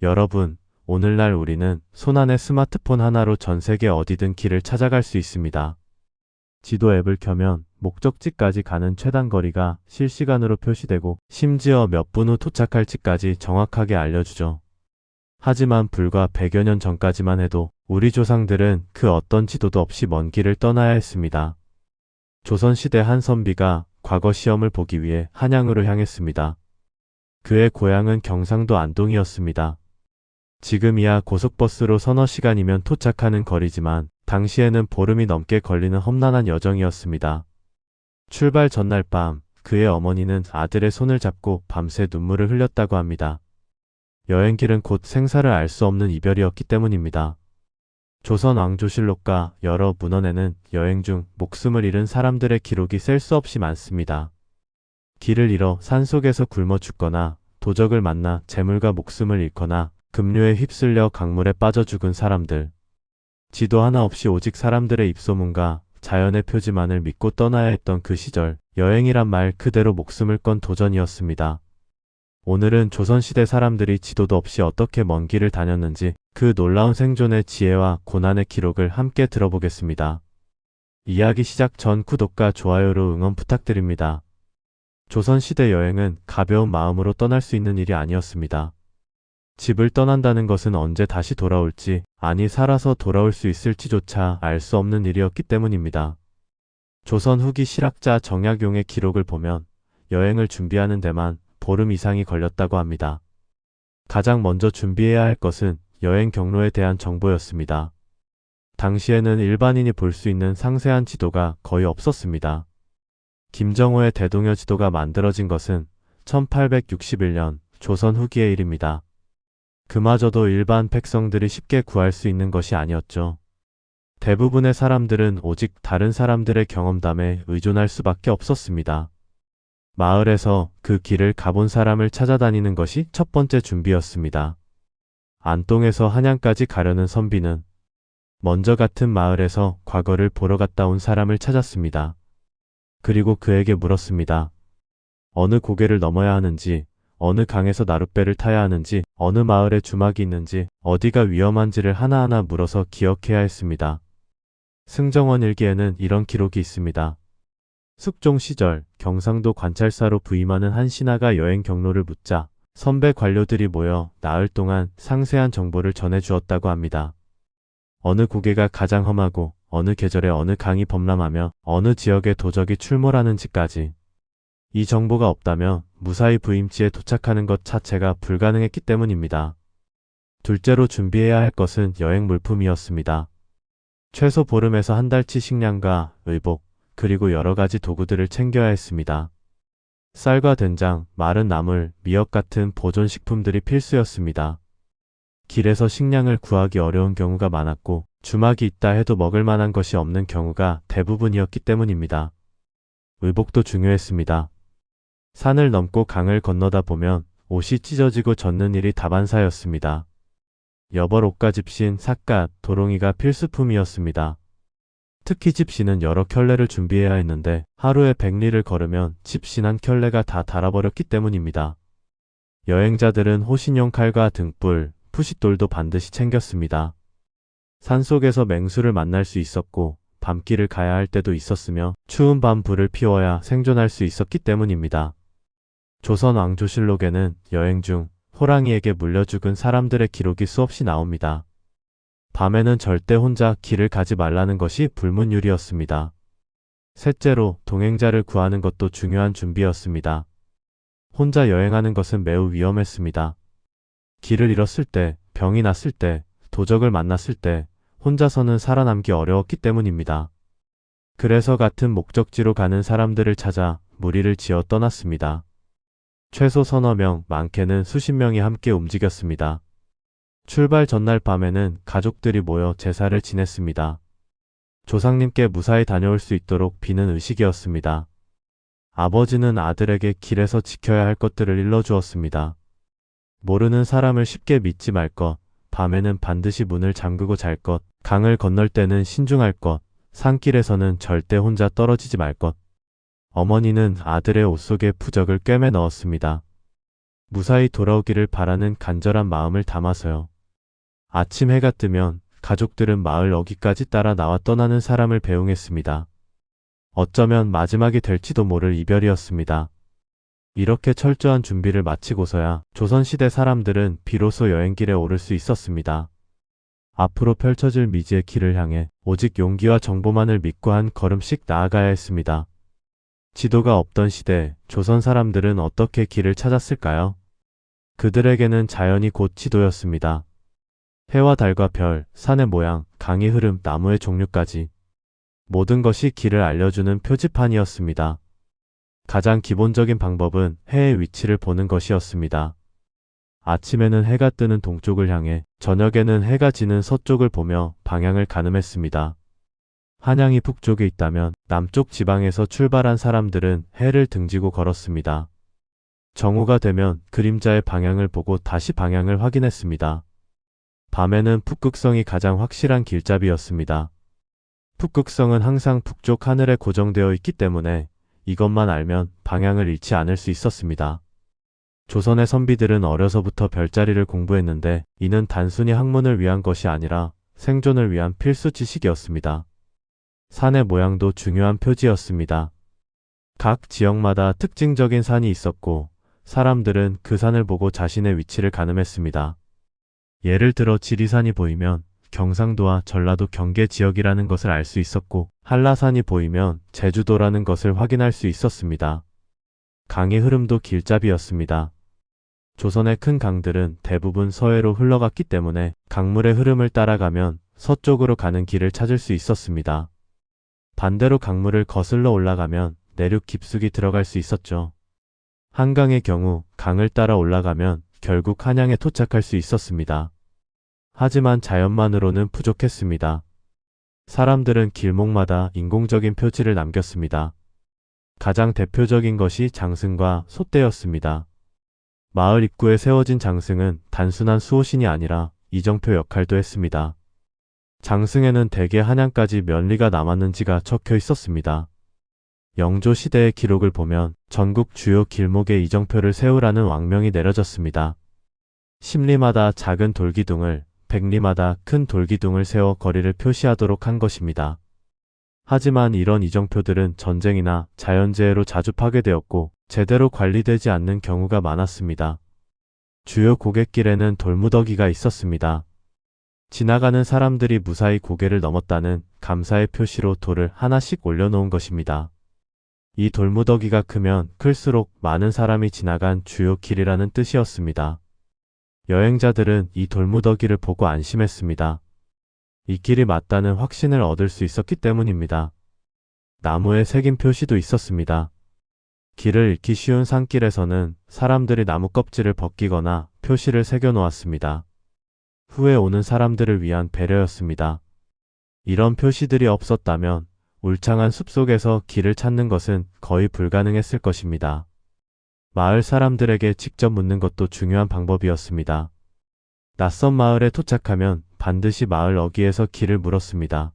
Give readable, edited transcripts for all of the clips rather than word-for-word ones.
여러분, 오늘날 우리는 손안의 스마트폰 하나로 전 세계 어디든 길을 찾아갈 수 있습니다. 지도 앱을 켜면 목적지까지 가는 최단 거리가 실시간으로 표시되고 심지어 몇 분 후 도착할지까지 정확하게 알려주죠. 하지만 불과 100여 년 전까지만 해도 우리 조상들은 그 어떤 지도도 없이 먼 길을 떠나야 했습니다. 조선시대 한 선비가 과거 시험을 보기 위해 한양으로 향했습니다. 그의 고향은 경상도 안동이었습니다. 지금이야 고속버스로 서너 시간이면 도착하는 거리지만 당시에는 보름이 넘게 걸리는 험난한 여정이었습니다. 출발 전날 밤 그의 어머니는 아들의 손을 잡고 밤새 눈물을 흘렸다고 합니다. 여행길은 곧 생사를 알 수 없는 이별이었기 때문입니다. 조선 왕조실록과 여러 문헌에는 여행 중 목숨을 잃은 사람들의 기록이 셀 수 없이 많습니다. 길을 잃어 산속에서 굶어 죽거나 도적을 만나 재물과 목숨을 잃거나 급류에 휩쓸려 강물에 빠져 죽은 사람들. 지도 하나 없이 오직 사람들의 입소문과 자연의 표지만을 믿고 떠나야 했던 그 시절, 여행이란 말 그대로 목숨을 건 도전이었습니다. 오늘은 조선시대 사람들이 지도도 없이 어떻게 먼 길을 다녔는지 그 놀라운 생존의 지혜와 고난의 기록을 함께 들어보겠습니다. 이야기 시작 전 구독과 좋아요로 응원 부탁드립니다. 조선시대 여행은 가벼운 마음으로 떠날 수 있는 일이 아니었습니다. 집을 떠난다는 것은 언제 다시 돌아올지, 아니 살아서 돌아올 수 있을지조차 알 수 없는 일이었기 때문입니다. 조선 후기 실학자 정약용의 기록을 보면 여행을 준비하는 데만 보름 이상이 걸렸다고 합니다. 가장 먼저 준비해야 할 것은 여행 경로에 대한 정보였습니다. 당시에는 일반인이 볼 수 있는 상세한 지도가 거의 없었습니다. 김정호의 대동여 지도가 만들어진 것은 1861년 조선 후기의 일입니다. 그마저도 일반 백성들이 쉽게 구할 수 있는 것이 아니었죠. 대부분의 사람들은 오직 다른 사람들의 경험담에 의존할 수밖에 없었습니다. 마을에서 그 길을 가본 사람을 찾아다니는 것이 첫 번째 준비였습니다. 안동에서 한양까지 가려는 선비는 먼저 같은 마을에서 과거를 보러 갔다 온 사람을 찾았습니다. 그리고 그에게 물었습니다. 어느 고개를 넘어야 하는지, 어느 강에서 나룻배를 타야 하는지, 어느 마을에 주막이 있는지, 어디가 위험한지를 하나하나 물어서 기억해야 했습니다. 승정원 일기에는 이런 기록이 있습니다. 숙종 시절 경상도 관찰사로 부임하는 한 신하가 여행 경로를 묻자 선배 관료들이 모여 나흘 동안 상세한 정보를 전해주었다고 합니다. 어느 고개가 가장 험하고 어느 계절에 어느 강이 범람하며 어느 지역에 도적이 출몰하는지까지. 이 정보가 없다면 무사히 부임지에 도착하는 것 자체가 불가능했기 때문입니다. 둘째로 준비해야 할 것은 여행 물품이었습니다. 최소 보름에서 한 달치 식량과 의복, 그리고 여러 가지 도구들을 챙겨야 했습니다. 쌀과 된장, 마른 나물, 미역 같은 보존식품들이 필수였습니다. 길에서 식량을 구하기 어려운 경우가 많았고 주막이 있다 해도 먹을 만한 것이 없는 경우가 대부분이었기 때문입니다. 의복도 중요했습니다. 산을 넘고 강을 건너다 보면 옷이 찢어지고 젖는 일이 다반사였습니다. 여벌 옷과 집신, 삿갓, 도롱이가 필수품이었습니다. 특히 집신은 여러 켤레를 준비해야 했는데 하루에 100리를 걸으면 집신 한 켤레가 다 닳아버렸기 때문입니다. 여행자들은 호신용 칼과 등불, 푸싯돌도 반드시 챙겼습니다. 산속에서 맹수를 만날 수 있었고 밤길을 가야 할 때도 있었으며 추운 밤 불을 피워야 생존할 수 있었기 때문입니다. 조선 왕조실록에는 여행 중 호랑이에게 물려 죽은 사람들의 기록이 수없이 나옵니다. 밤에는 절대 혼자 길을 가지 말라는 것이 불문율이었습니다. 셋째로 동행자를 구하는 것도 중요한 준비였습니다. 혼자 여행하는 것은 매우 위험했습니다. 길을 잃었을 때, 병이 났을 때, 도적을 만났을 때 혼자서는 살아남기 어려웠기 때문입니다. 그래서 같은 목적지로 가는 사람들을 찾아 무리를 지어 떠났습니다. 최소 서너 명, 많게는 수십 명이 함께 움직였습니다. 출발 전날 밤에는 가족들이 모여 제사를 지냈습니다. 조상님께 무사히 다녀올 수 있도록 비는 의식이었습니다. 아버지는 아들에게 길에서 지켜야 할 것들을 일러주었습니다. 모르는 사람을 쉽게 믿지 말 것, 밤에는 반드시 문을 잠그고 잘 것, 강을 건널 때는 신중할 것, 산길에서는 절대 혼자 떨어지지 말 것. 어머니는 아들의 옷 속에 부적을 꿰매 넣었습니다. 무사히 돌아오기를 바라는 간절한 마음을 담아서요. 아침 해가 뜨면 가족들은 마을 어귀까지 따라 나와 떠나는 사람을 배웅했습니다. 어쩌면 마지막이 될지도 모를 이별이었습니다. 이렇게 철저한 준비를 마치고서야 조선시대 사람들은 비로소 여행길에 오를 수 있었습니다. 앞으로 펼쳐질 미지의 길을 향해 오직 용기와 정보만을 믿고 한 걸음씩 나아가야 했습니다. 지도가 없던 시대, 조선 사람들은 어떻게 길을 찾았을까요? 그들에게는 자연이 곧 지도였습니다. 해와 달과 별, 산의 모양, 강의 흐름, 나무의 종류까지 모든 것이 길을 알려주는 표지판이었습니다. 가장 기본적인 방법은 해의 위치를 보는 것이었습니다. 아침에는 해가 뜨는 동쪽을 향해, 저녁에는 해가 지는 서쪽을 보며 방향을 가늠했습니다. 한양이 북쪽에 있다면 남쪽 지방에서 출발한 사람들은 해를 등지고 걸었습니다. 정오가 되면 그림자의 방향을 보고 다시 방향을 확인했습니다. 밤에는 북극성이 가장 확실한 길잡이였습니다. 북극성은 항상 북쪽 하늘에 고정되어 있기 때문에 이것만 알면 방향을 잃지 않을 수 있었습니다. 조선의 선비들은 어려서부터 별자리를 공부했는데 이는 단순히 학문을 위한 것이 아니라 생존을 위한 필수 지식이었습니다. 산의 모양도 중요한 표지였습니다. 각 지역마다 특징적인 산이 있었고 사람들은 그 산을 보고 자신의 위치를 가늠했습니다. 예를 들어 지리산이 보이면 경상도와 전라도 경계 지역이라는 것을 알 수 있었고 한라산이 보이면 제주도라는 것을 확인할 수 있었습니다. 강의 흐름도 길잡이였습니다. 조선의 큰 강들은 대부분 서해로 흘러갔기 때문에 강물의 흐름을 따라가면 서쪽으로 가는 길을 찾을 수 있었습니다. 반대로 강물을 거슬러 올라가면 내륙 깊숙이 들어갈 수 있었죠. 한강의 경우 강을 따라 올라가면 결국 한양에 도착할 수 있었습니다. 하지만 자연만으로는 부족했습니다. 사람들은 길목마다 인공적인 표지를 남겼습니다. 가장 대표적인 것이 장승과 솥대였습니다. 마을 입구에 세워진 장승은 단순한 수호신이 아니라 이정표 역할도 했습니다. 장승에는 대개 한양까지 몇 리가 남았는지가 적혀 있었습니다. 영조 시대의 기록을 보면 전국 주요 길목에 이정표를 세우라는 왕명이 내려졌습니다. 10리마다 작은 돌기둥을, 100리마다 큰 돌기둥을 세워 거리를 표시하도록 한 것입니다. 하지만 이런 이정표들은 전쟁이나 자연재해로 자주 파괴되었고 제대로 관리되지 않는 경우가 많았습니다. 주요 고갯길에는 돌무더기가 있었습니다. 지나가는 사람들이 무사히 고개를 넘었다는 감사의 표시로 돌을 하나씩 올려놓은 것입니다. 이 돌무더기가 크면 클수록 많은 사람이 지나간 주요 길이라는 뜻이었습니다. 여행자들은 이 돌무더기를 보고 안심했습니다. 이 길이 맞다는 확신을 얻을 수 있었기 때문입니다. 나무에 새긴 표시도 있었습니다. 길을 잃기 쉬운 산길에서는 사람들이 나무 껍질을 벗기거나 표시를 새겨 놓았습니다. 후에 오는 사람들을 위한 배려였습니다. 이런 표시들이 없었다면 울창한 숲속에서 길을 찾는 것은 거의 불가능했을 것입니다. 마을 사람들에게 직접 묻는 것도 중요한 방법이었습니다. 낯선 마을에 도착하면 반드시 마을 어귀에서 길을 물었습니다.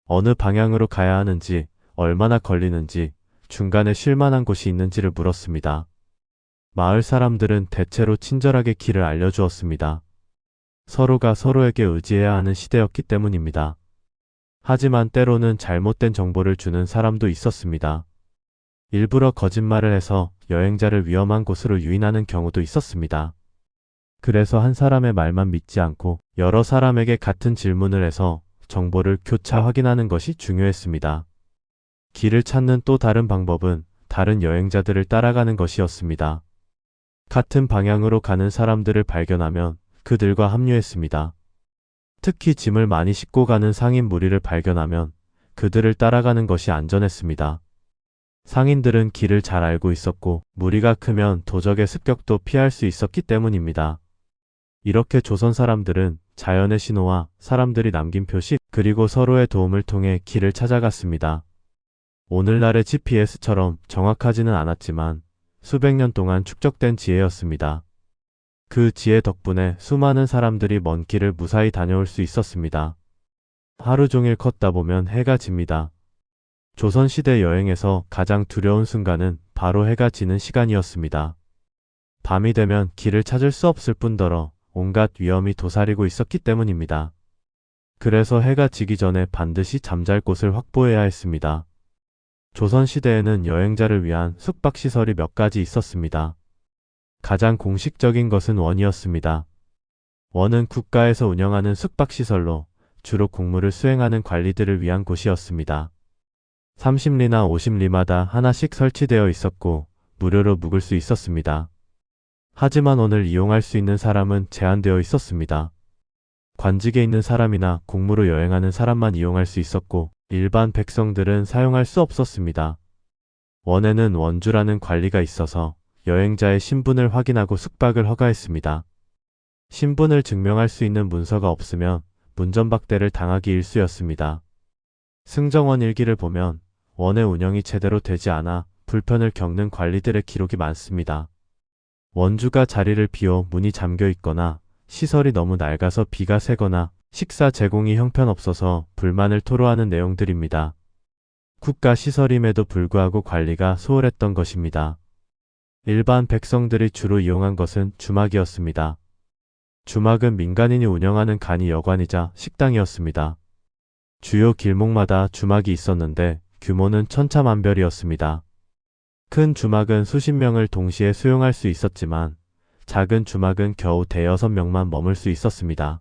어느 방향으로 가야 하는지, 얼마나 걸리는지, 중간에 쉴 만한 곳이 있는지를 물었습니다. 마을 사람들은 대체로 친절하게 길을 알려주었습니다. 서로가 서로에게 의지해야 하는 시대였기 때문입니다. 하지만 때로는 잘못된 정보를 주는 사람도 있었습니다. 일부러 거짓말을 해서 여행자를 위험한 곳으로 유인하는 경우도 있었습니다. 그래서 한 사람의 말만 믿지 않고 여러 사람에게 같은 질문을 해서 정보를 교차 확인하는 것이 중요했습니다. 길을 찾는 또 다른 방법은 다른 여행자들을 따라가는 것이었습니다. 같은 방향으로 가는 사람들을 발견하면 그들과 합류했습니다. 특히 짐을 많이 싣고 가는 상인 무리를 발견하면 그들을 따라가는 것이 안전했습니다. 상인들은 길을 잘 알고 있었고 무리가 크면 도적의 습격도 피할 수 있었기 때문입니다. 이렇게 조선 사람들은 자연의 신호와 사람들이 남긴 표시 그리고 서로의 도움을 통해 길을 찾아갔습니다. 오늘날의 GPS처럼 정확하지는 않았지만 수백 년 동안 축적된 지혜였습니다. 그 지혜 덕분에 수많은 사람들이 먼 길을 무사히 다녀올 수 있었습니다. 하루 종일 걷다 보면 해가 집니다. 조선시대 여행에서 가장 두려운 순간은 바로 해가 지는 시간이었습니다. 밤이 되면 길을 찾을 수 없을 뿐더러 온갖 위험이 도사리고 있었기 때문입니다. 그래서 해가 지기 전에 반드시 잠잘 곳을 확보해야 했습니다. 조선시대에는 여행자를 위한 숙박시설이 몇 가지 있었습니다. 가장 공식적인 것은 원이었습니다. 원은 국가에서 운영하는 숙박시설로 주로 공무를 수행하는 관리들을 위한 곳이었습니다. 30리나 50리마다 하나씩 설치되어 있었고 무료로 묵을 수 있었습니다. 하지만 원을 이용할 수 있는 사람은 제한되어 있었습니다. 관직에 있는 사람이나 공무로 여행하는 사람만 이용할 수 있었고 일반 백성들은 사용할 수 없었습니다. 원에는 원주라는 관리가 있어서 여행자의 신분을 확인하고 숙박을 허가했습니다. 신분을 증명할 수 있는 문서가 없으면 문전박대를 당하기 일쑤였습니다. 승정원 일기를 보면 원의 운영이 제대로 되지 않아 불편을 겪는 관리들의 기록이 많습니다. 원주가 자리를 비워 문이 잠겨 있거나 시설이 너무 낡아서 비가 새거나 식사 제공이 형편없어서 불만을 토로하는 내용들입니다. 국가 시설임에도 불구하고 관리가 소홀했던 것입니다. 일반 백성들이 주로 이용한 것은 주막이었습니다. 주막은 민간인이 운영하는 간이 여관이자 식당이었습니다. 주요 길목마다 주막이 있었는데 규모는 천차만별이었습니다. 큰 주막은 수십 명을 동시에 수용할 수 있었지만 작은 주막은 겨우 대여섯 명만 머물 수 있었습니다.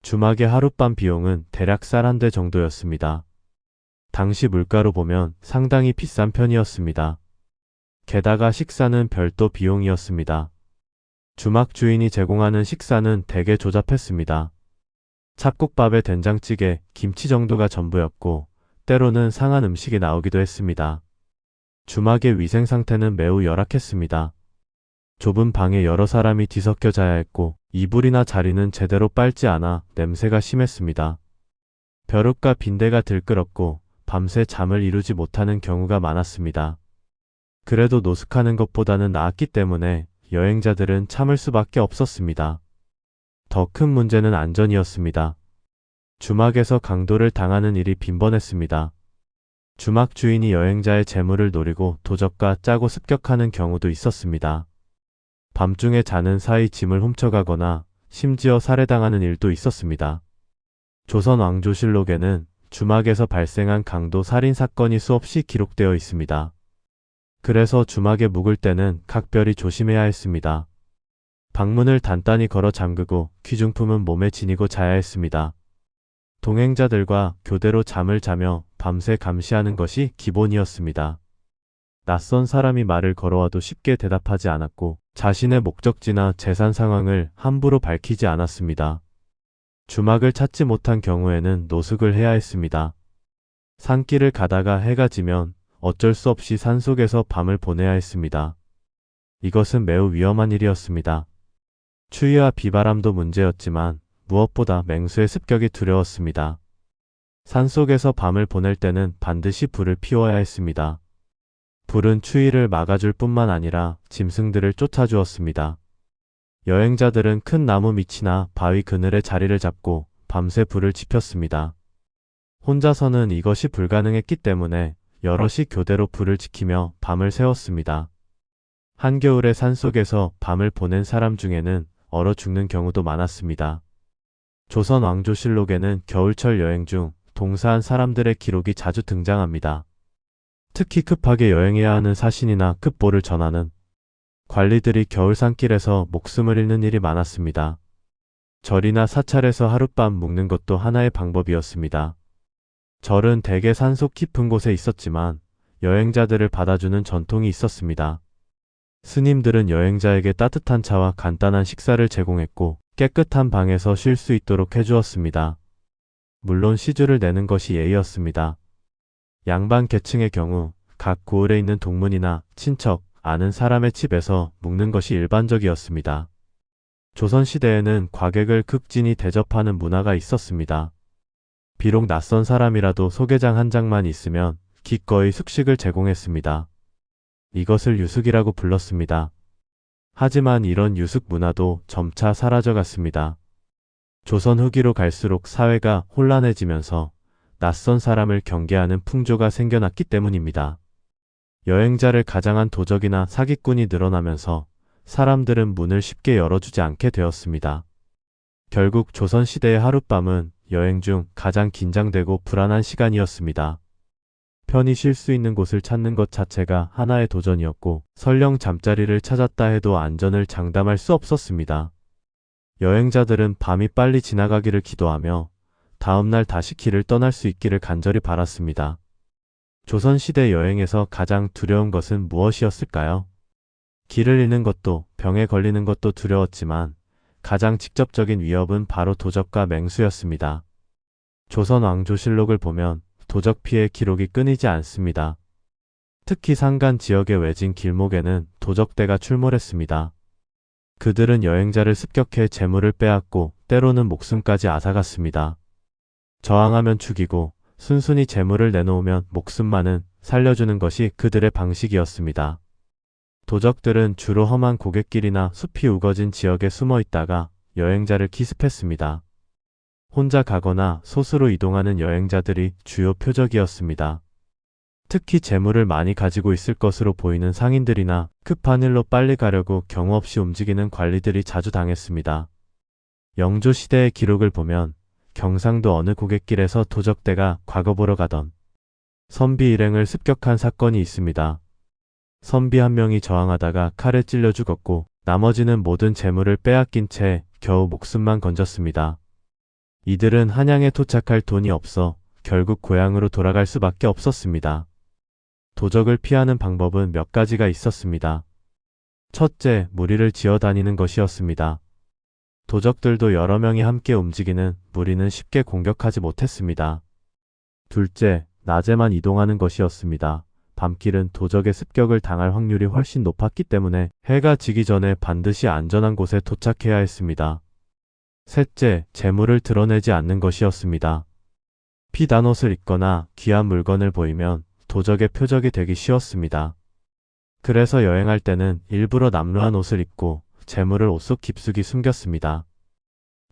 주막의 하룻밤 비용은 대략 쌀 한 대 정도였습니다. 당시 물가로 보면 상당히 비싼 편이었습니다. 게다가 식사는 별도 비용이었습니다. 주막 주인이 제공하는 식사는 대개 조잡했습니다. 찹국밥에 된장찌개, 김치 정도가 전부였고 때로는 상한 음식이 나오기도 했습니다. 주막의 위생 상태는 매우 열악했습니다. 좁은 방에 여러 사람이 뒤섞여 자야 했고 이불이나 자리는 제대로 빨지 않아 냄새가 심했습니다. 벼룩과 빈대가 들끓었고 밤새 잠을 이루지 못하는 경우가 많았습니다. 그래도 노숙하는 것보다는 나았기 때문에 여행자들은 참을 수밖에 없었습니다. 더 큰 문제는 안전이었습니다. 주막에서 강도를 당하는 일이 빈번했습니다. 주막 주인이 여행자의 재물을 노리고 도적과 짜고 습격하는 경우도 있었습니다. 밤중에 자는 사이 짐을 훔쳐가거나 심지어 살해당하는 일도 있었습니다. 조선 왕조실록에는 주막에서 발생한 강도 살인 사건이 수없이 기록되어 있습니다. 그래서 주막에 묵을 때는 각별히 조심해야 했습니다. 방문을 단단히 걸어 잠그고 귀중품은 몸에 지니고 자야 했습니다. 동행자들과 교대로 잠을 자며 밤새 감시하는 것이 기본이었습니다. 낯선 사람이 말을 걸어와도 쉽게 대답하지 않았고 자신의 목적지나 재산 상황을 함부로 밝히지 않았습니다. 주막을 찾지 못한 경우에는 노숙을 해야 했습니다. 산길을 가다가 해가 지면 어쩔 수 없이 산속에서 밤을 보내야 했습니다. 이것은 매우 위험한 일이었습니다. 추위와 비바람도 문제였지만 무엇보다 맹수의 습격이 두려웠습니다. 산속에서 밤을 보낼 때는 반드시 불을 피워야 했습니다. 불은 추위를 막아줄 뿐만 아니라 짐승들을 쫓아주었습니다. 여행자들은 큰 나무 밑이나 바위 그늘에 자리를 잡고 밤새 불을 지폈습니다. 혼자서는 이것이 불가능했기 때문에 여럿이 교대로 불을 지키며 밤을 새웠습니다. 한겨울에 산속에서 밤을 보낸 사람 중에는 얼어 죽는 경우도 많았습니다. 조선 왕조실록에는 겨울철 여행 중 동사한 사람들의 기록이 자주 등장합니다. 특히 급하게 여행해야 하는 사신이나 급보를 전하는 관리들이 겨울 산길에서 목숨을 잃는 일이 많았습니다. 절이나 사찰에서 하룻밤 묵는 것도 하나의 방법이었습니다. 절은 대개 산속 깊은 곳에 있었지만 여행자들을 받아주는 전통이 있었습니다. 스님들은 여행자에게 따뜻한 차와 간단한 식사를 제공했고 깨끗한 방에서 쉴 수 있도록 해주었습니다. 물론 시주를 내는 것이 예의였습니다. 양반 계층의 경우 각 고을에 있는 동문이나 친척, 아는 사람의 집에서 묵는 것이 일반적이었습니다. 조선시대에는 과객을 극진히 대접하는 문화가 있었습니다. 비록 낯선 사람이라도 소개장 한 장만 있으면 기꺼이 숙식을 제공했습니다. 이것을 유숙이라고 불렀습니다. 하지만 이런 유숙 문화도 점차 사라져갔습니다. 조선 후기로 갈수록 사회가 혼란해지면서 낯선 사람을 경계하는 풍조가 생겨났기 때문입니다. 여행자를 가장한 도적이나 사기꾼이 늘어나면서 사람들은 문을 쉽게 열어주지 않게 되었습니다. 결국 조선시대의 하룻밤은 여행 중 가장 긴장되고 불안한 시간이었습니다. 편히 쉴 수 있는 곳을 찾는 것 자체가 하나의 도전이었고, 설령 잠자리를 찾았다 해도 안전을 장담할 수 없었습니다. 여행자들은 밤이 빨리 지나가기를 기도하며 다음날 다시 길을 떠날 수 있기를 간절히 바랐습니다. 조선시대 여행에서 가장 두려운 것은 무엇이었을까요? 길을 잃는 것도 병에 걸리는 것도 두려웠지만 가장 직접적인 위협은 바로 도적과 맹수였습니다. 조선 왕조실록을 보면 도적 피해 기록이 끊이지 않습니다. 특히 산간 지역의 외진 길목에는 도적대가 출몰했습니다. 그들은 여행자를 습격해 재물을 빼앗고 때로는 목숨까지 앗아갔습니다. 저항하면 죽이고 순순히 재물을 내놓으면 목숨만은 살려주는 것이 그들의 방식이었습니다. 도적들은 주로 험한 고갯길이나 숲이 우거진 지역에 숨어 있다가 여행자를 기습했습니다. 혼자 가거나 소수로 이동하는 여행자들이 주요 표적이었습니다. 특히 재물을 많이 가지고 있을 것으로 보이는 상인들이나 급한 일로 빨리 가려고 경우 없이 움직이는 관리들이 자주 당했습니다. 영조 시대의 기록을 보면 경상도 어느 고갯길에서 도적대가 과거 보러 가던 선비 일행을 습격한 사건이 있습니다. 선비 한 명이 저항하다가 칼에 찔려 죽었고 나머지는 모든 재물을 빼앗긴 채 겨우 목숨만 건졌습니다. 이들은 한양에 도착할 돈이 없어 결국 고향으로 돌아갈 수밖에 없었습니다. 도적을 피하는 방법은 몇 가지가 있었습니다. 첫째, 무리를 지어 다니는 것이었습니다. 도적들도 여러 명이 함께 움직이는 무리는 쉽게 공격하지 못했습니다. 둘째, 낮에만 이동하는 것이었습니다. 밤길은 도적의 습격을 당할 확률이 훨씬 높았기 때문에 해가 지기 전에 반드시 안전한 곳에 도착해야 했습니다. 셋째, 재물을 드러내지 않는 것이었습니다. 피단 옷을 입거나 귀한 물건을 보이면 도적의 표적이 되기 쉬웠습니다. 그래서 여행할 때는 일부러 남루한 옷을 입고 재물을 옷 속 깊숙이 숨겼습니다.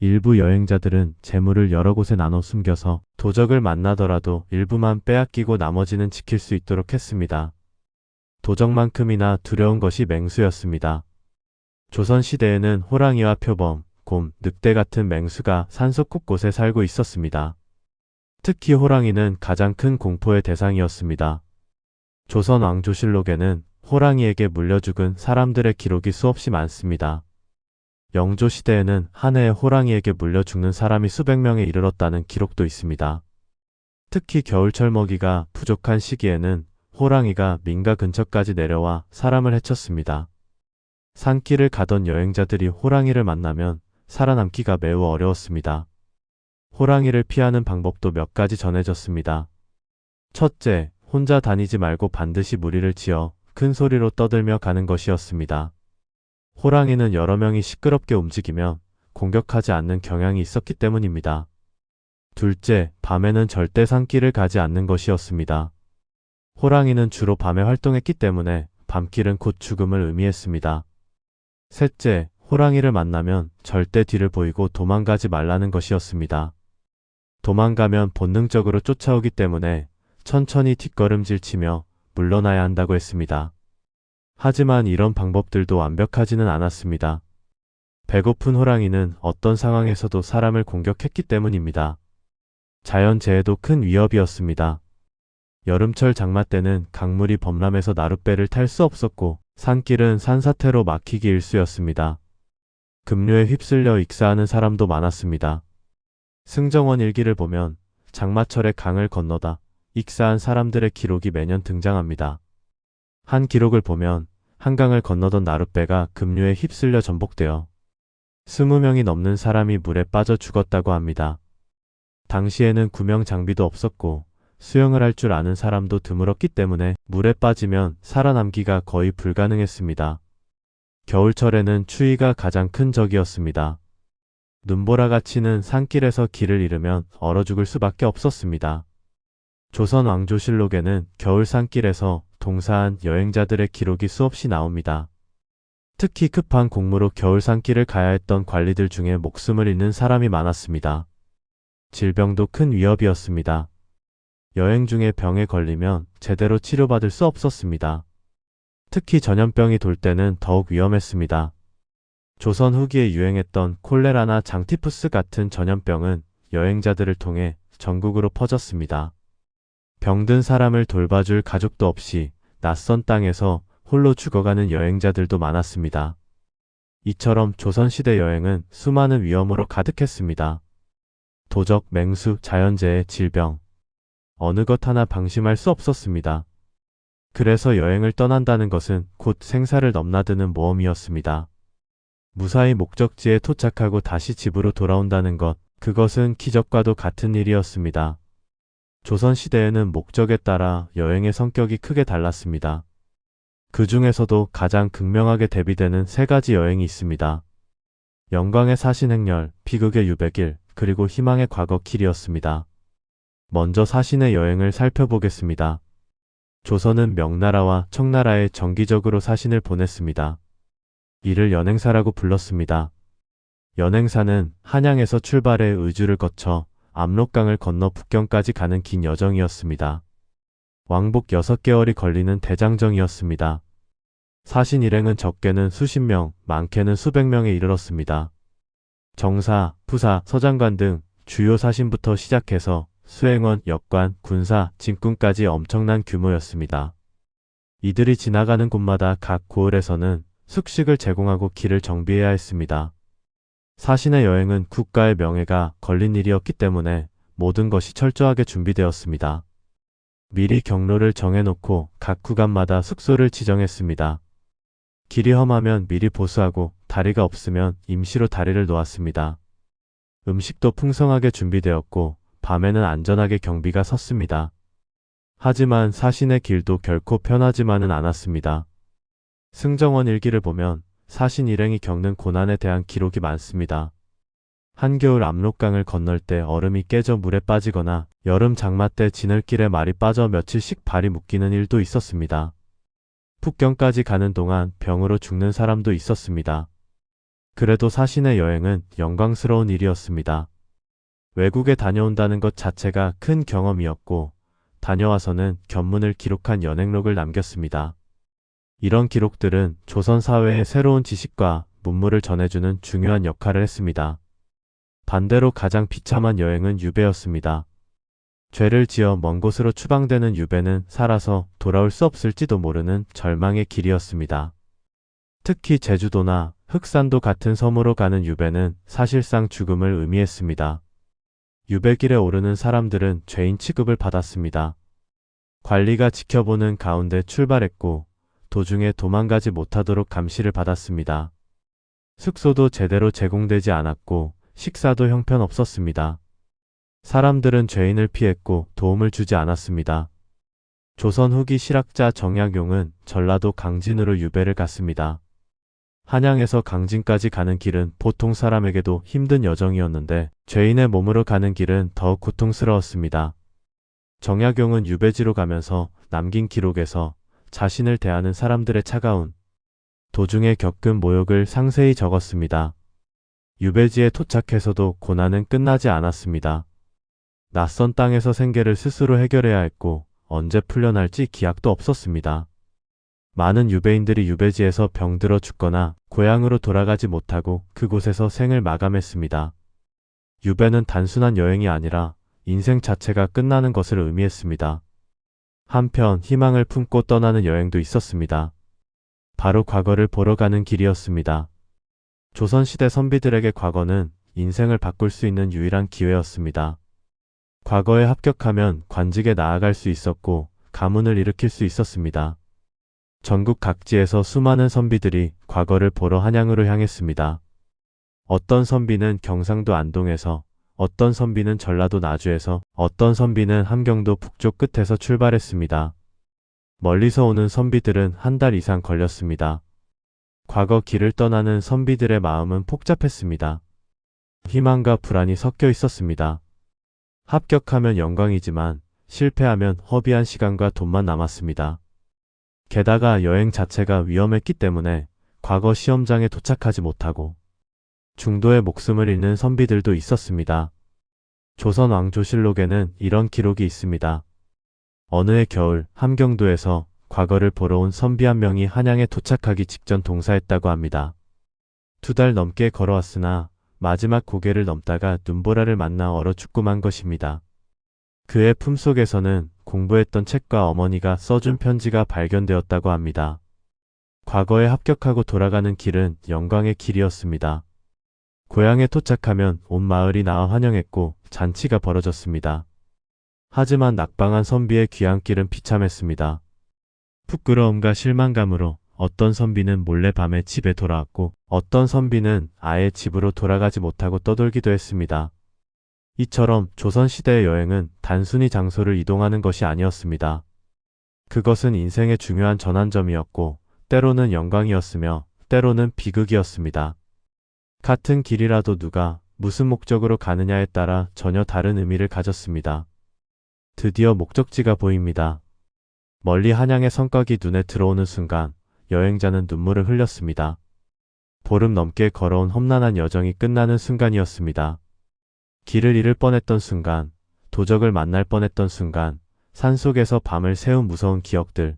일부 여행자들은 재물을 여러 곳에 나눠 숨겨서 도적을 만나더라도 일부만 빼앗기고 나머지는 지킬 수 있도록 했습니다. 도적만큼이나 두려운 것이 맹수였습니다. 조선시대에는 호랑이와 표범, 곰, 늑대 같은 맹수가 산속 곳곳에 살고 있었습니다. 특히 호랑이는 가장 큰 공포의 대상이었습니다. 조선 왕조실록에는 호랑이에게 물려 죽은 사람들의 기록이 수없이 많습니다. 영조 시대에는 한 해에 호랑이에게 물려 죽는 사람이 수백 명에 이르렀다는 기록도 있습니다. 특히 겨울철 먹이가 부족한 시기에는 호랑이가 민가 근처까지 내려와 사람을 해쳤습니다. 산길을 가던 여행자들이 호랑이를 만나면 살아남기가 매우 어려웠습니다. 호랑이를 피하는 방법도 몇 가지 전해졌습니다. 첫째, 혼자 다니지 말고 반드시 무리를 지어 큰 소리로 떠들며 가는 것이었습니다. 호랑이는 여러 명이 시끄럽게 움직이면 공격하지 않는 경향이 있었기 때문입니다. 둘째, 밤에는 절대 산길을 가지 않는 것이었습니다. 호랑이는 주로 밤에 활동했기 때문에 밤길은 곧 죽음을 의미했습니다. 셋째, 호랑이를 만나면 절대 뒤를 보이고 도망가지 말라는 것이었습니다. 도망가면 본능적으로 쫓아오기 때문에 천천히 뒷걸음질 치며 물러나야 한다고 했습니다. 하지만 이런 방법들도 완벽하지는 않았습니다. 배고픈 호랑이는 어떤 상황에서도 사람을 공격했기 때문입니다. 자연재해도 큰 위협이었습니다. 여름철 장마 때는 강물이 범람해서 나룻배를 탈 수 없었고 산길은 산사태로 막히기 일쑤였습니다. 급류에 휩쓸려 익사하는 사람도 많았습니다. 승정원 일기를 보면 장마철에 강을 건너다 익사한 사람들의 기록이 매년 등장합니다. 한 기록을 보면 한강을 건너던 나룻배가 급류에 휩쓸려 전복되어 20명이 넘는 사람이 물에 빠져 죽었다고 합니다. 당시에는 구명 장비도 없었고 수영을 할 줄 아는 사람도 드물었기 때문에 물에 빠지면 살아남기가 거의 불가능했습니다. 겨울철에는 추위가 가장 큰 적이었습니다. 눈보라가 치는 산길에서 길을 잃으면 얼어 죽을 수밖에 없었습니다. 조선 왕조실록에는 겨울 산길에서 동사한 여행자들의 기록이 수없이 나옵니다. 특히 급한 공무로 겨울 산길을 가야 했던 관리들 중에 목숨을 잃는 사람이 많았습니다. 질병도 큰 위협이었습니다. 여행 중에 병에 걸리면 제대로 치료받을 수 없었습니다. 특히 전염병이 돌 때는 더욱 위험했습니다. 조선 후기에 유행했던 콜레라나 장티푸스 같은 전염병은 여행자들을 통해 전국으로 퍼졌습니다. 병든 사람을 돌봐줄 가족도 없이 낯선 땅에서 홀로 죽어가는 여행자들도 많았습니다. 이처럼 조선시대 여행은 수많은 위험으로 가득했습니다. 도적, 맹수, 자연재해, 질병. 어느 것 하나 방심할 수 없었습니다. 그래서 여행을 떠난다는 것은 곧 생사를 넘나드는 모험이었습니다. 무사히 목적지에 도착하고 다시 집으로 돌아온다는 것, 그것은 기적과도 같은 일이었습니다. 조선시대에는 목적에 따라 여행의 성격이 크게 달랐습니다. 그 중에서도 가장 극명하게 대비되는 세 가지 여행이 있습니다. 영광의 사신행렬, 비극의 유백일, 그리고 희망의 과거 길이었습니다. 먼저 사신의 여행을 살펴보겠습니다. 조선은 명나라와 청나라에 정기적으로 사신을 보냈습니다. 이를 연행사라고 불렀습니다. 연행사는 한양에서 출발해 의주를 거쳐 압록강을 건너 북경까지 가는 긴 여정이었습니다. 왕복 6개월이 걸리는 대장정이었습니다. 사신 일행은 적게는 수십 명, 많게는 수백 명에 이르렀습니다. 정사, 부사, 서장관 등 주요 사신부터 시작해서 수행원, 역관, 군사, 진군까지 엄청난 규모였습니다. 이들이 지나가는 곳마다 각 고을에서는 숙식을 제공하고 길을 정비해야 했습니다. 사신의 여행은 국가의 명예가 걸린 일이었기 때문에 모든 것이 철저하게 준비되었습니다. 미리 경로를 정해놓고 각 구간마다 숙소를 지정했습니다. 길이 험하면 미리 보수하고 다리가 없으면 임시로 다리를 놓았습니다. 음식도 풍성하게 준비되었고 밤에는 안전하게 경비가 섰습니다. 하지만 사신의 길도 결코 편하지만은 않았습니다. 승정원 일기를 보면 사신 일행이 겪는 고난에 대한 기록이 많습니다. 한겨울 압록강을 건널 때 얼음이 깨져 물에 빠지거나 여름 장마 때 지늘길에 말이 빠져 며칠씩 발이 묶이는 일도 있었습니다. 북경까지 가는 동안 병으로 죽는 사람도 있었습니다. 그래도 사신의 여행은 영광스러운 일이었습니다. 외국에 다녀온다는 것 자체가 큰 경험이었고 다녀와서는 견문을 기록한 연행록을 남겼습니다. 이런 기록들은 조선 사회의 새로운 지식과 문물을 전해주는 중요한 역할을 했습니다. 반대로 가장 비참한 여행은 유배였습니다. 죄를 지어 먼 곳으로 추방되는 유배는 살아서 돌아올 수 없을지도 모르는 절망의 길이었습니다. 특히 제주도나 흑산도 같은 섬으로 가는 유배는 사실상 죽음을 의미했습니다. 유배길에 오르는 사람들은 죄인 취급을 받았습니다. 관리가 지켜보는 가운데 출발했고 도중에 도망가지 못하도록 감시를 받았습니다. 숙소도 제대로 제공되지 않았고 식사도 형편없었습니다. 사람들은 죄인을 피했고 도움을 주지 않았습니다. 조선 후기 실학자 정약용은 전라도 강진으로 유배를 갔습니다. 한양에서 강진까지 가는 길은 보통 사람에게도 힘든 여정이었는데 죄인의 몸으로 가는 길은 더욱 고통스러웠습니다. 정약용은 유배지로 가면서 남긴 기록에서 자신을 대하는 사람들의 차가운 도중에 겪은 모욕을 상세히 적었습니다. 유배지에 도착해서도 고난은 끝나지 않았습니다. 낯선 땅에서 생계를 스스로 해결해야 했고 언제 풀려날지 기약도 없었습니다. 많은 유배인들이 유배지에서 병들어 죽거나 고향으로 돌아가지 못하고 그곳에서 생을 마감했습니다. 유배는 단순한 여행이 아니라 인생 자체가 끝나는 것을 의미했습니다. 한편 희망을 품고 떠나는 여행도 있었습니다. 바로 과거를 보러 가는 길이었습니다. 조선시대 선비들에게 과거는 인생을 바꿀 수 있는 유일한 기회였습니다. 과거에 합격하면 관직에 나아갈 수 있었고 가문을 일으킬 수 있었습니다. 전국 각지에서 수많은 선비들이 과거를 보러 한양으로 향했습니다. 어떤 선비는 경상도 안동에서, 어떤 선비는 전라도 나주에서, 어떤 선비는 함경도 북쪽 끝에서 출발했습니다. 멀리서 오는 선비들은 한 달 이상 걸렸습니다. 과거 길을 떠나는 선비들의 마음은 복잡했습니다. 희망과 불안이 섞여 있었습니다. 합격하면 영광이지만 실패하면 허비한 시간과 돈만 남았습니다. 게다가 여행 자체가 위험했기 때문에 과거 시험장에 도착하지 못하고 중도의 목숨을 잃는 선비들도 있었습니다. 조선 왕조실록에는 이런 기록이 있습니다. 어느 해 겨울 함경도에서 과거를 보러 온 선비 한 명이 한양에 도착하기 직전 동사했다고 합니다. 2달 넘게 걸어왔으나 마지막 고개를 넘다가 눈보라를 만나 얼어 죽고만 것입니다. 그의 품속에서는 공부했던 책과 어머니가 써준 편지가 발견되었다고 합니다. 과거에 합격하고 돌아가는 길은 영광의 길이었습니다. 고향에 도착하면 온 마을이 나와 환영했고 잔치가 벌어졌습니다. 하지만 낙방한 선비의 귀향길은 비참했습니다. 부끄러움과 실망감으로 어떤 선비는 몰래 밤에 집에 돌아왔고 어떤 선비는 아예 집으로 돌아가지 못하고 떠돌기도 했습니다. 이처럼 조선시대의 여행은 단순히 장소를 이동하는 것이 아니었습니다. 그것은 인생의 중요한 전환점이었고 때로는 영광이었으며 때로는 비극이었습니다. 같은 길이라도 누가 무슨 목적으로 가느냐에 따라 전혀 다른 의미를 가졌습니다. 드디어 목적지가 보입니다. 멀리 한양의 성곽이 눈에 들어오는 순간 여행자는 눈물을 흘렸습니다. 보름 넘게 걸어온 험난한 여정이 끝나는 순간이었습니다. 길을 잃을 뻔했던 순간, 도적을 만날 뻔했던 순간, 산속에서 밤을 새운 무서운 기억들.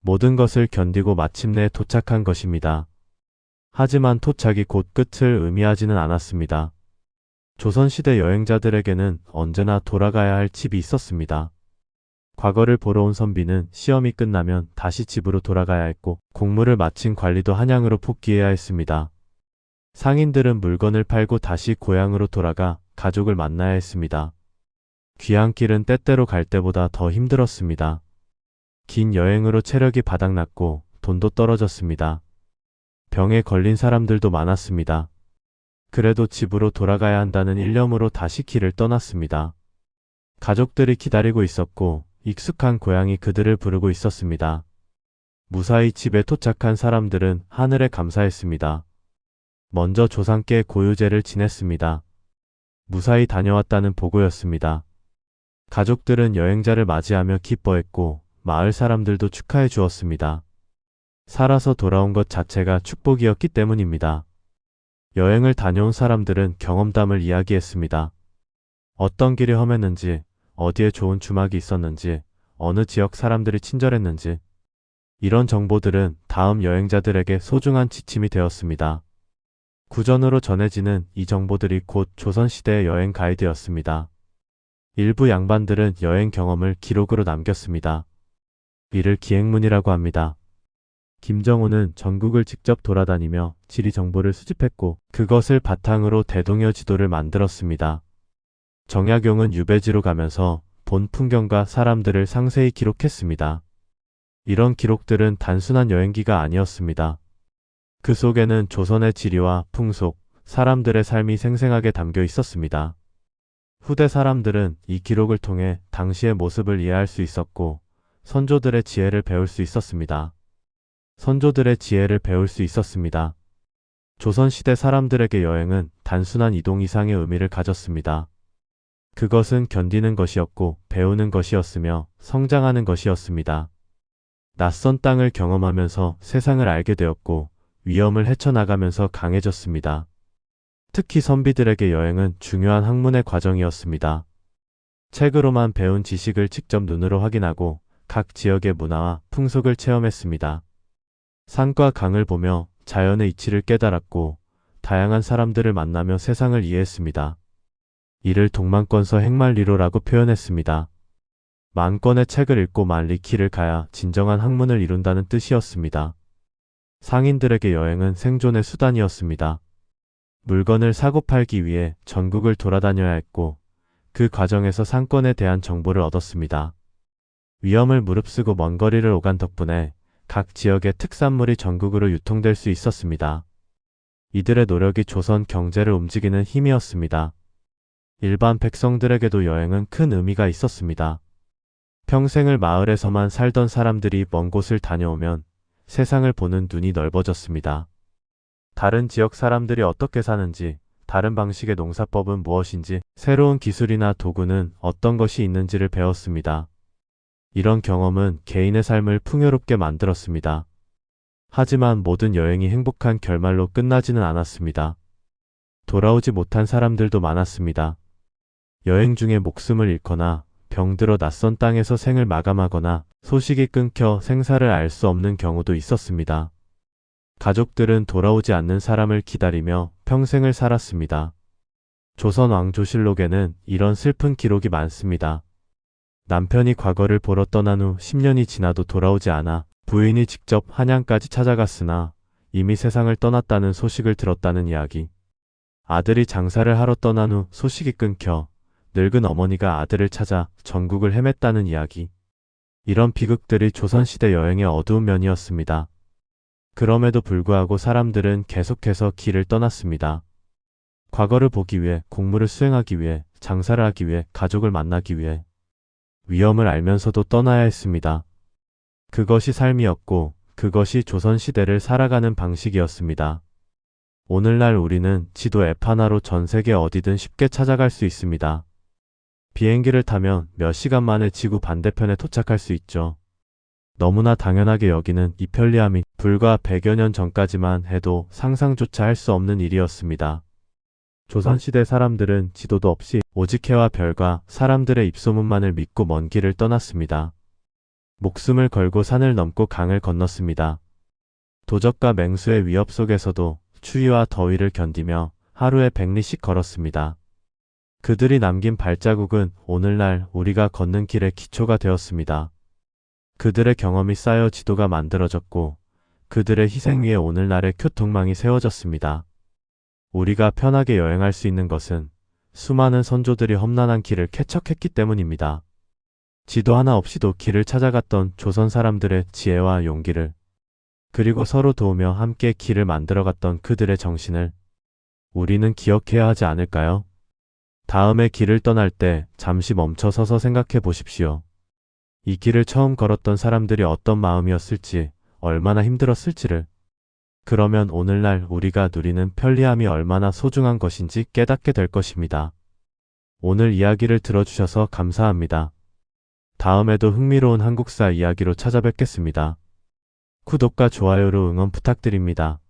모든 것을 견디고 마침내 도착한 것입니다. 하지만 도착이 곧 끝을 의미하지는 않았습니다. 조선시대 여행자들에게는 언제나 돌아가야 할 집이 있었습니다. 과거를 보러 온 선비는 시험이 끝나면 다시 집으로 돌아가야 했고 공무를 마친 관리도 한양으로 복귀해야 했습니다. 상인들은 물건을 팔고 다시 고향으로 돌아가 가족을 만나야 했습니다. 귀향길은 때때로 갈 때보다 더 힘들었습니다. 긴 여행으로 체력이 바닥났고 돈도 떨어졌습니다. 병에 걸린 사람들도 많았습니다. 그래도 집으로 돌아가야 한다는 일념으로 다시 길을 떠났습니다. 가족들이 기다리고 있었고 익숙한 고향이 그들을 부르고 있었습니다. 무사히 집에 도착한 사람들은 하늘에 감사했습니다. 먼저 조상께 고유제를 지냈습니다. 무사히 다녀왔다는 보고였습니다. 가족들은 여행자를 맞이하며 기뻐했고 마을 사람들도 축하해 주었습니다. 살아서 돌아온 것 자체가 축복이었기 때문입니다. 여행을 다녀온 사람들은 경험담을 이야기했습니다. 어떤 길이 험했는지, 어디에 좋은 주막이 있었는지, 어느 지역 사람들이 친절했는지, 이런 정보들은 다음 여행자들에게 소중한 지침이 되었습니다. 구전으로 전해지는 이 정보들이 곧 조선시대의 여행 가이드였습니다. 일부 양반들은 여행 경험을 기록으로 남겼습니다. 이를 기행문이라고 합니다. 김정호는 전국을 직접 돌아다니며 지리 정보를 수집했고 그것을 바탕으로 대동여 지도를 만들었습니다. 정약용은 유배지로 가면서 본 풍경과 사람들을 상세히 기록했습니다. 이런 기록들은 단순한 여행기가 아니었습니다. 그 속에는 조선의 지리와 풍속, 사람들의 삶이 생생하게 담겨 있었습니다. 후대 사람들은 이 기록을 통해 당시의 모습을 이해할 수 있었고 선조들의 지혜를 배울 수 있었습니다. 조선시대 사람들에게 여행은 단순한 이동 이상의 의미를 가졌습니다. 그것은 견디는 것이었고 배우는 것이었으며 성장하는 것이었습니다. 낯선 땅을 경험하면서 세상을 알게 되었고 위험을 헤쳐나가면서 강해졌습니다. 특히 선비들에게 여행은 중요한 학문의 과정이었습니다. 책으로만 배운 지식을 직접 눈으로 확인하고 각 지역의 문화와 풍속을 체험했습니다. 산과 강을 보며 자연의 이치를 깨달았고 다양한 사람들을 만나며 세상을 이해했습니다. 이를 동만권서 행만리로라고 표현했습니다. 만 권의 책을 읽고 만리 길을 가야 진정한 학문을 이룬다는 뜻이었습니다. 상인들에게 여행은 생존의 수단이었습니다. 물건을 사고 팔기 위해 전국을 돌아다녀야 했고 그 과정에서 상권에 대한 정보를 얻었습니다. 위험을 무릅쓰고 먼 거리를 오간 덕분에 각 지역의 특산물이 전국으로 유통될 수 있었습니다. 이들의 노력이 조선 경제를 움직이는 힘이었습니다. 일반 백성들에게도 여행은 큰 의미가 있었습니다. 평생을 마을에서만 살던 사람들이 먼 곳을 다녀오면 세상을 보는 눈이 넓어졌습니다. 다른 지역 사람들이 어떻게 사는지, 다른 방식의 농사법은 무엇인지, 새로운 기술이나 도구는 어떤 것이 있는지를 배웠습니다. 이런 경험은 개인의 삶을 풍요롭게 만들었습니다. 하지만 모든 여행이 행복한 결말로 끝나지는 않았습니다. 돌아오지 못한 사람들도 많았습니다. 여행 중에 목숨을 잃거나 병들어 낯선 땅에서 생을 마감하거나 소식이 끊겨 생사를 알 수 없는 경우도 있었습니다. 가족들은 돌아오지 않는 사람을 기다리며 평생을 살았습니다. 조선 왕조실록에는 이런 슬픈 기록이 많습니다. 남편이 과거를 보러 떠난 후 10년이 지나도 돌아오지 않아 부인이 직접 한양까지 찾아갔으나 이미 세상을 떠났다는 소식을 들었다는 이야기. 아들이 장사를 하러 떠난 후 소식이 끊겨 늙은 어머니가 아들을 찾아 전국을 헤맸다는 이야기. 이런 비극들이 조선시대 여행의 어두운 면이었습니다. 그럼에도 불구하고 사람들은 계속해서 길을 떠났습니다. 과거를 보기 위해, 공무를 수행하기 위해, 장사를 하기 위해, 가족을 만나기 위해. 위험을 알면서도 떠나야 했습니다. 그것이 삶이었고, 그것이 조선시대를 살아가는 방식이었습니다. 오늘날 우리는 지도 앱 하나로 전 세계 어디든 쉽게 찾아갈 수 있습니다. 비행기를 타면 몇 시간 만에 지구 반대편에 도착할 수 있죠. 너무나 당연하게 여기는 이 편리함이 불과 100여 년 전까지만 해도 상상조차 할 수 없는 일이었습니다. 조선시대 사람들은 지도도 없이 오직 해와 별과 사람들의 입소문만을 믿고 먼 길을 떠났습니다. 목숨을 걸고 산을 넘고 강을 건넜습니다. 도적과 맹수의 위협 속에서도 추위와 더위를 견디며 하루에 100리씩 걸었습니다. 그들이 남긴 발자국은 오늘날 우리가 걷는 길의 기초가 되었습니다. 그들의 경험이 쌓여 지도가 만들어졌고 그들의 희생 위에 오늘날의 교통망이 세워졌습니다. 우리가 편하게 여행할 수 있는 것은 수많은 선조들이 험난한 길을 개척했기 때문입니다. 지도 하나 없이도 길을 찾아갔던 조선 사람들의 지혜와 용기를, 그리고 서로 도우며 함께 길을 만들어갔던 그들의 정신을 우리는 기억해야 하지 않을까요? 다음에 길을 떠날 때 잠시 멈춰 서서 생각해 보십시오. 이 길을 처음 걸었던 사람들이 어떤 마음이었을지, 얼마나 힘들었을지를. 그러면 오늘날 우리가 누리는 편리함이 얼마나 소중한 것인지 깨닫게 될 것입니다. 오늘 이야기를 들어주셔서 감사합니다. 다음에도 흥미로운 한국사 이야기로 찾아뵙겠습니다. 구독과 좋아요로 응원 부탁드립니다.